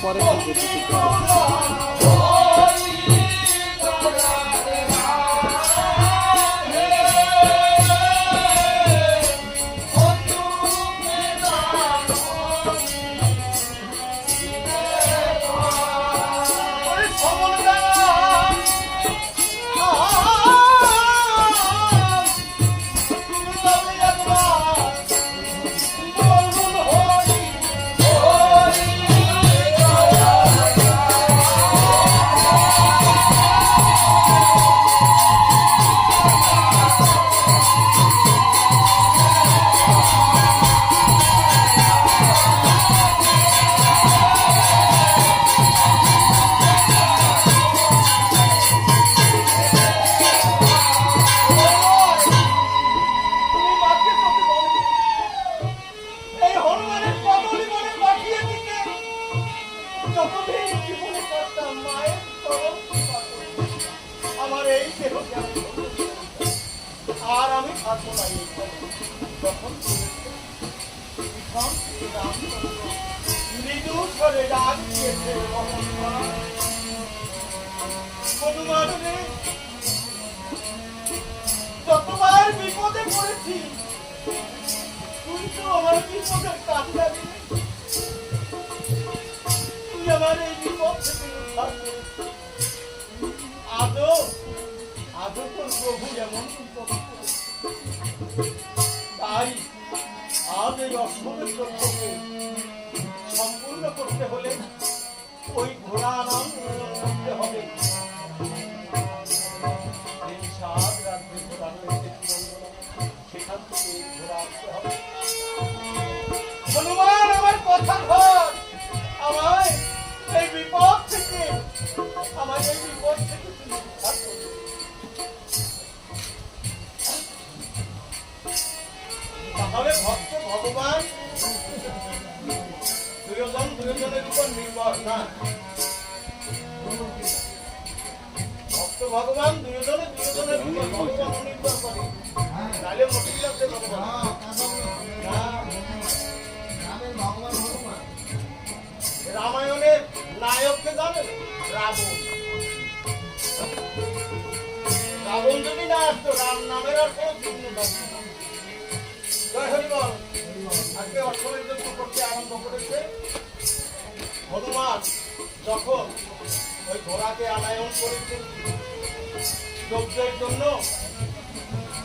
পরে আর আমি থাকবো না। যখন মৃদু স্বরে ডাক দিয়েছে, যতবার বিপদে পড়েছি তুই তো আমার বিপদের কাজটা দিলে, তুই আমার এই বিপদ থেকে উদ্ধার করেছিস। আদৌ আদৌ তোর প্রভু এমন তাই আজ এই অসমের লক্ষ্যকে সম্পূর্ণ করতে হলে ওই ঘোড়া নাম করতে হবে। সেখান থেকে ঘোড়া আসতে হবে। হনুমান আমার কথা ধর, আমায় এই বিপদ থেকে তুমি উদ্ধার করবে। তাহলে ভক্ত ভগবান দুজনের উপর নির্ভর না, ভক্ত ভগবান দুজনের উপর ভগবান নির্ভর করে, তাহলে মোটি লাগতে রামায়ণের নায়ককে জানেন? রাবণ। রাবণ যদি না আসতো, রাম নামের আর কোনো চিহ্ন থাকতো না। জয় হরিবল। আজকে অশ্বমেধ যজ্ঞ করতে আরম্ভ করেছে হনুমান। যখন ওই ঘোড়াকে আনায়ন করেছেন যজ্ঞের জন্য,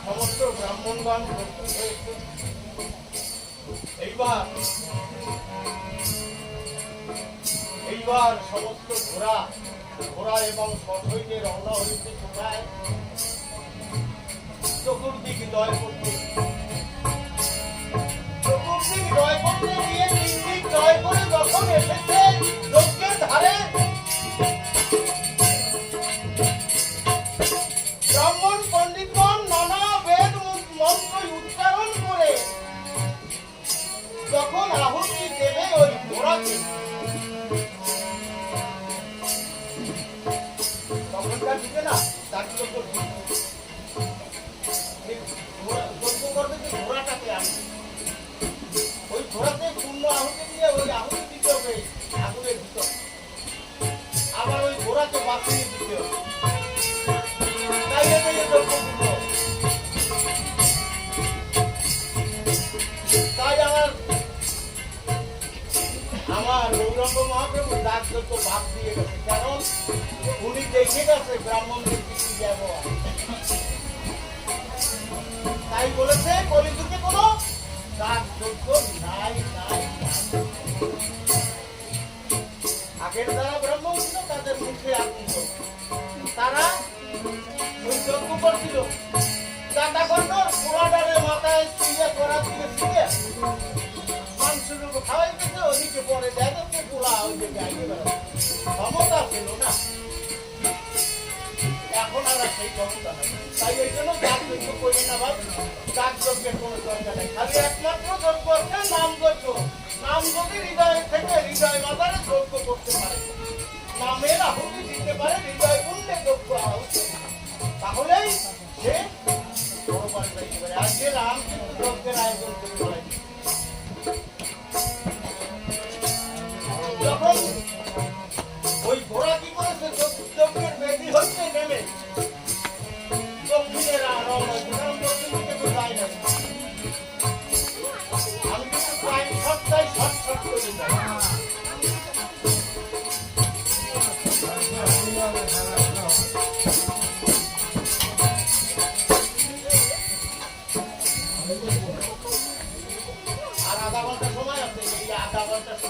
সমস্ত ব্রাহ্মণগণ প্রস্তুত হয়েছে। এইবার সমস্ত ঘোড়া এবং সৈন্যে রওনা হয়েছে কোথায়? চতুর্দিক জয় করতে। চতুর্দিক জয় করতে গিয়ে তিনদিক জয় করে যখন এসেছে যজ্ঞের ধারে, ব্রাহ্মণ পণ্ডিতগণ নানা বেদ মন্ত্র উচ্চারণ করে যখন আহুতি দেবে ওই ঘোড়াকে, তখনকার দিকে না দাঁড়িয়ে করবে যে ঘোড়াটাকে আনবে, ওই ঘোড়াতে পূর্ণ আহুতি দিয়ে ওই আহুতি দিতে হবে আগুনের ভিতর, আবার ওই ঘোড়াকে বাঁচিয়ে দিতে হবে। তাই আমার গৌরাঙ্গ মহাপ্রভু ডাকযোগ্য ভাব দিয়ে গেছে, কারণ উনি দেখে গেছে ব্রাহ্মণদের কি ব্যবহার। তাই বলেছে কলিযুগে কোনো ডাকযোগ্য নাই। আগের যারা ব্রাহ্মণ ছিল তাদের মুখে আনন্দ, তারা ওই যজ্ঞ করছিল চাটা খন্ডর পুরাডারে মাথায় চিড়ে করা দিয়ে মাংসের উপর খাওয়াই দিতে, ওদিকে পরে দেখে পুরা ওই যে গাইয়ে বেড়াচ্ছে। ক্ষমতা ছিল না, এখন আর সেই ক্ষমতা নেই। তাই এই জন্য ডাকযজ্ঞ করি না ভাব, ডাকযজ্ঞের কোনো দরকার নেই। খালি একমাত্র যজ্ঞ হচ্ছে নাম যজ্ঞ। নাম যদি হৃদয় থেকে হৃদয় মাতারে যজ্ঞ করতে পারে, নামের আহুতি দিতে পারে, হৃদয় পুণ্যে যজ্ঞ আহুতি, তাহলেই সে বড় পারে পাইতে পারে। আজকে রাম কিন্তু যজ্ঞের আয়োজন করে যখন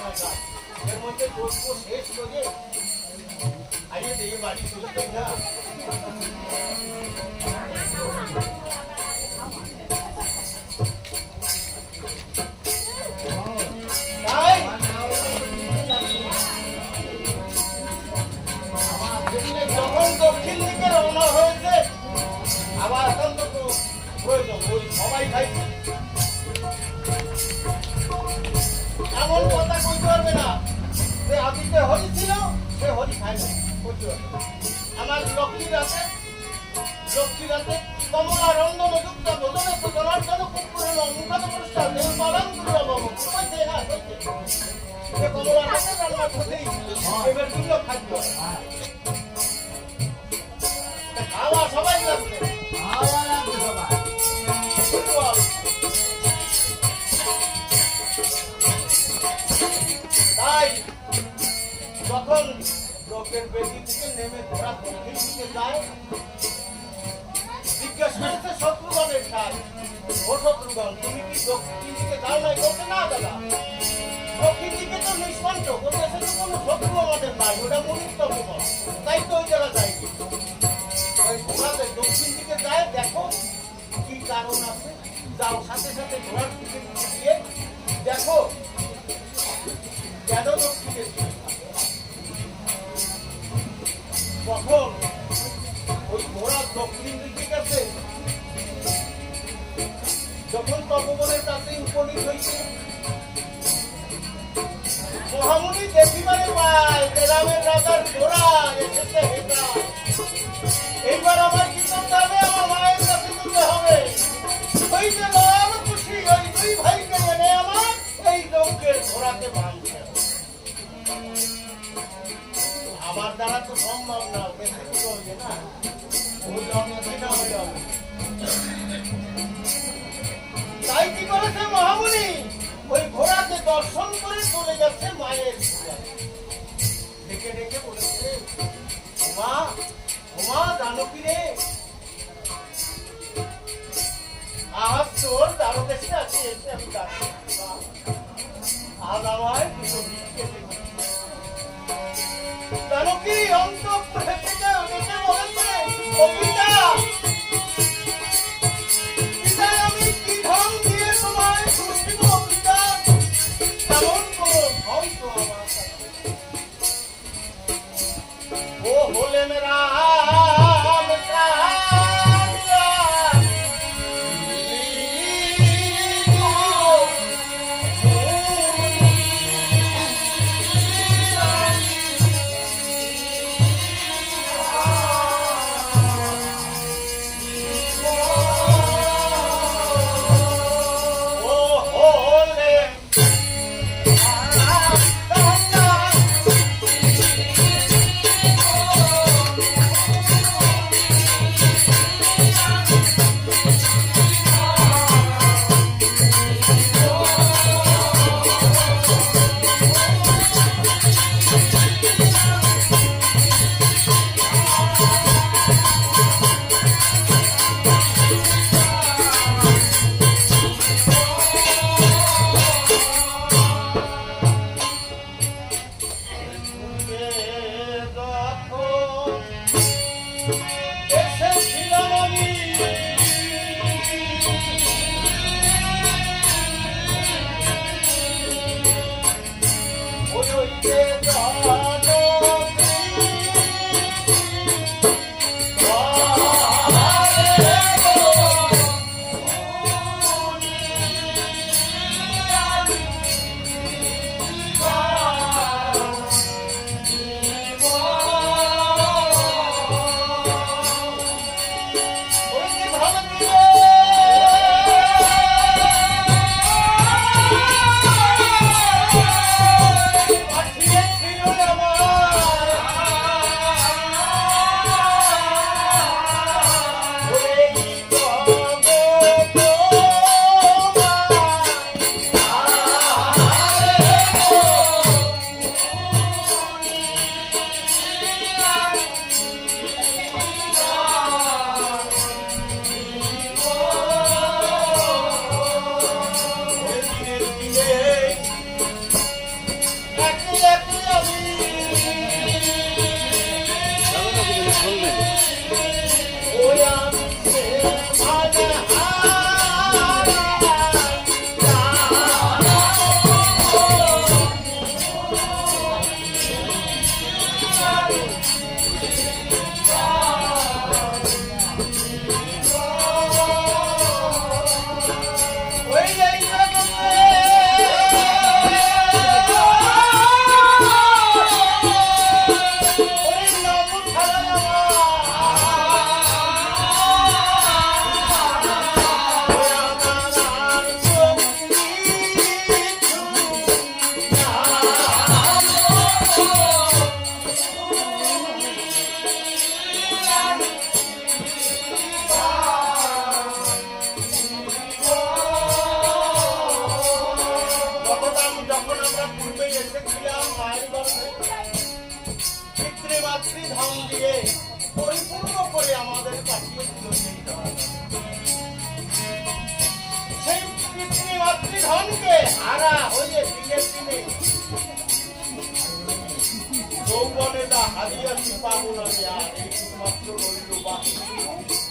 না গাছ এর মধ্যে দ্রব্য শেষ করে আগে দিয়ে বাড়ি চলতে না যখন দক্ষিণ দিকে রওনা হয়েছে আবার এখন তো প্রয়োজন ওই সবাই খাইছে এমন কথা কইতে পারবে না যে আদিতে হরি ছিল সে হরি খায় না করতে পারবে আমার লক্ষ্মীর রাতে কমলা রন্ধন যুক্ত ভোজনে তো জনার্দন কুকুরের মুখাত পুরস্কার দেহ পালন করিয়া বাবু কইতে না কইতে সে কমলা রাতে রান্না করতেই এবার দুটো খাদ্য খাওয়া সবাই লাগবে তাই যখন লোকের বেদি থেকে নেমে ঘোড়া দক্ষিণ দিকে যায় জিজ্ঞেস করেছে শত্রুগণের সাথ ও শত্রুগণ তুমি কি দক্ষিণ দিকে যাও নাই করতে না দাদা দক্ষিণ দিকে তো নিষ্কণ্ঠ করতেছে তো কোনো শত্রু আমাদের নাই ওটা মনিতব্য তাই তো ওই জায়গা যায়নি ওই ঘোড়াতে দক্ষিণ দিকে যায় দেখো কি কারণ আছে যাও সাথে সাথে ঘোড়ার দিকে গিয়ে দেখো কেন দক্ষিণে তখন ওই ঘোড়া দক্ষিণ দিকে গেছে যখন তপবনের কাছে উপনীত হয়েছে মহামুনি দেখিবারে পায় গ্রামের রাজার ঘোড়া এসেছে হেঁটা এইবার আমার কি করতে হবে আমার মায়ের কাছে যেতে হবে ওই যে লাল খুশি ওই দুই ভাইকে এনে আমার এই লোকের ঘোড়াকে ভাঙছে আমার দ্বারা তো সম্ভব না বেশি করবে না ওই রঙে হয়ে যাবে তাই কি করেছে মহামুনি ওই ঘোড়াকে দর্শন করে চলে যাচ্ছে মায়ের ডেকে ডেকে বলেছে মা ওমা জানকী রে আজ তোর দ্বারদেশে আছে এসে আমি ডাকছি আজ আমায় দুটো ভিক্ষে জানকী অন্তঃপুরে থেকে ডেকে বলেছে ও পিতা পিতা আমি কি ধন দিয়ে তোমায় খুশি গো পিতা কেমন করো ভয় তো আমার ও হলে মেরা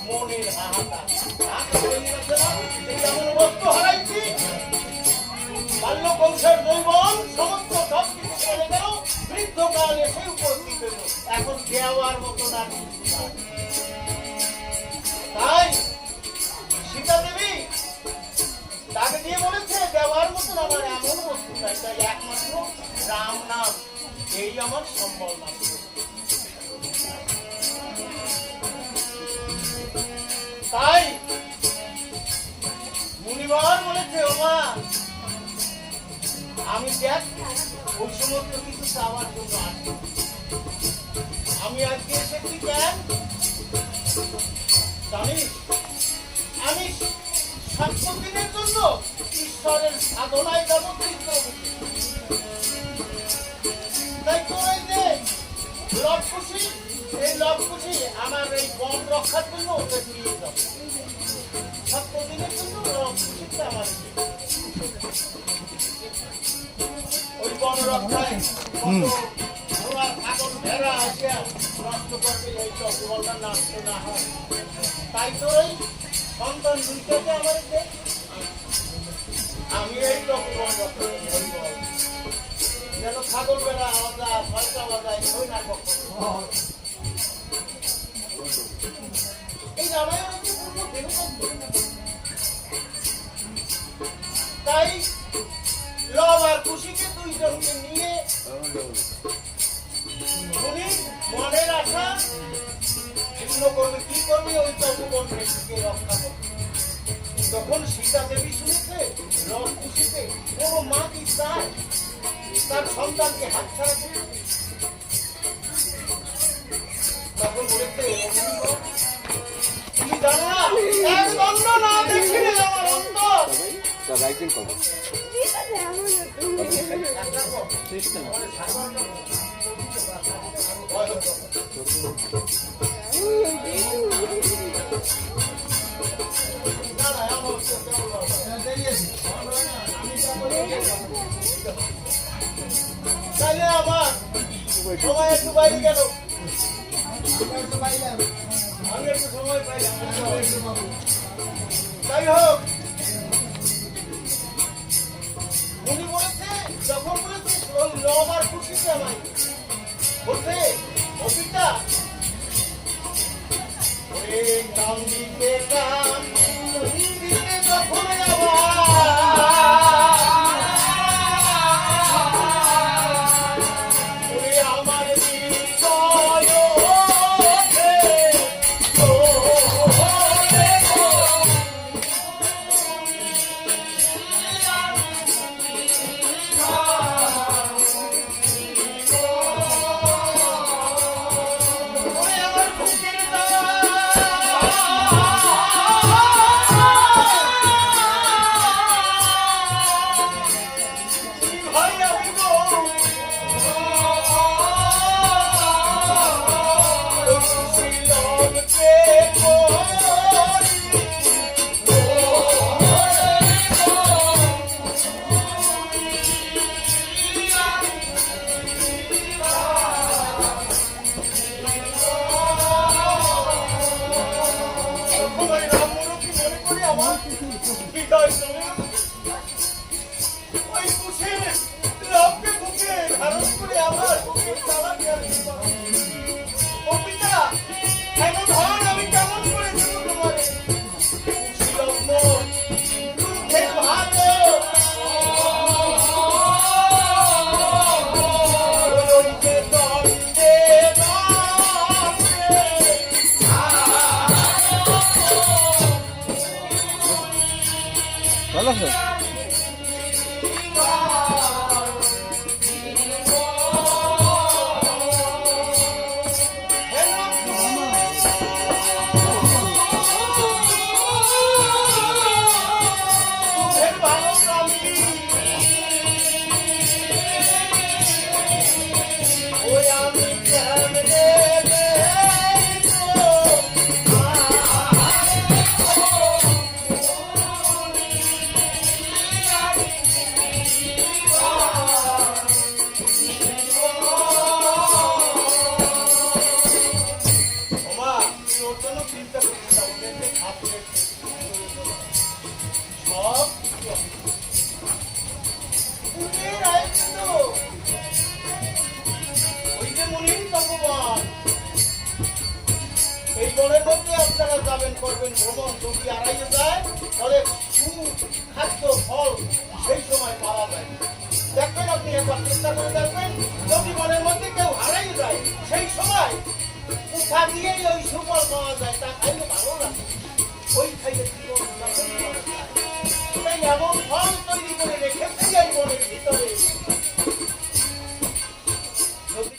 মনের হাহাকার এমন বস্তু হারাইছি বাল্য কৌশল যৌবন সমস্ত সব কিছু চলে গেল বৃদ্ধকাল এসে উপস্থিত হল এখন দেওয়ার মতো না তাই সীতা দেবী তাকে দিয়ে বলেছে দেওয়ার মতন আমার এমন বস্তু নাই তাই একমাত্র রাম নাম এই আমার সম্বল মাত্র তাই মুনিবার বলেছে ওমা আমি দেখ ওই সমস্ত কিছু চাওয়ার জন্য আসি আমি আজকে এসেছি কেন জানিস আমি 7 দিনের জন্য ঈশ্বরের সাধনায় যাব তাই তো এই যে লবকুশি এই লবকুশি আমার এই বন রক্ষার জন্য ওদের নিয়ে যাবো 7 দিনের জন্য লবকুশিটা আমার ওই বন রক্ষায় ঘোড়া ছাগল ভেড়া আসে নষ্ট করবে এই চক্রবলটা নষ্ট না হয় তাই তো ওই সন্তান দুইটাকে আমার আমি এই চক্রবল রক্ষা যেন ছাগল বেড়া আলাদা ফলটা আলাদা ওই না কখনো এই রামায়ণ তাই লব আর খুশিকে দুইজনকে নিয়ে উনি মনের আশা পূর্ণ করবে কি করবে ওই তপবন রেখে রক্ষা করবে তখন সীতা দেবী শুনেছে লব খুশিতে ও মা কি চায় তার সন্তানকে হাত ছাড়া তখন বলেছে তুমি জানো না এক দণ্ড না দেখলে আমার অন্তর তাহলে আমার সময় একটু বাইরে গেল আমি একটু সময় পাইলাম যাই হোক উনি বলেছে যখন বলেছে ওই লব আর খুশিতে আমায় বলছে অপিতা ওরে কাম দিতে কাম দিতে যখন আমার হৃদয় জমে ওই কুশের রবকে বুকে ধারণ করে আমার বুকের তালা দেওয়ার ও পিতা এত ধন আমি কেমন করে দেবো তোমারে কুশি রত্ন দুঃখের ভালো ভালো আছে এই বনের মধ্যে আপনারা যাবেন করবেন ভ্রমণ যদি হারাইয়ে যায় তাহলে খাদ্য ফল সেই সময় পাওয়া যায় দেখবেন আপনি একবার চেষ্টা করে দেখবেন যদি বনের মধ্যে কেউ হারাই যায় সেই সময় উঠা দিয়েই ওই সুফল পাওয়া যায় তা খাইলে ভালো লাগে ওই খাইলে তাই এমন ফল তৈরি করে রেখে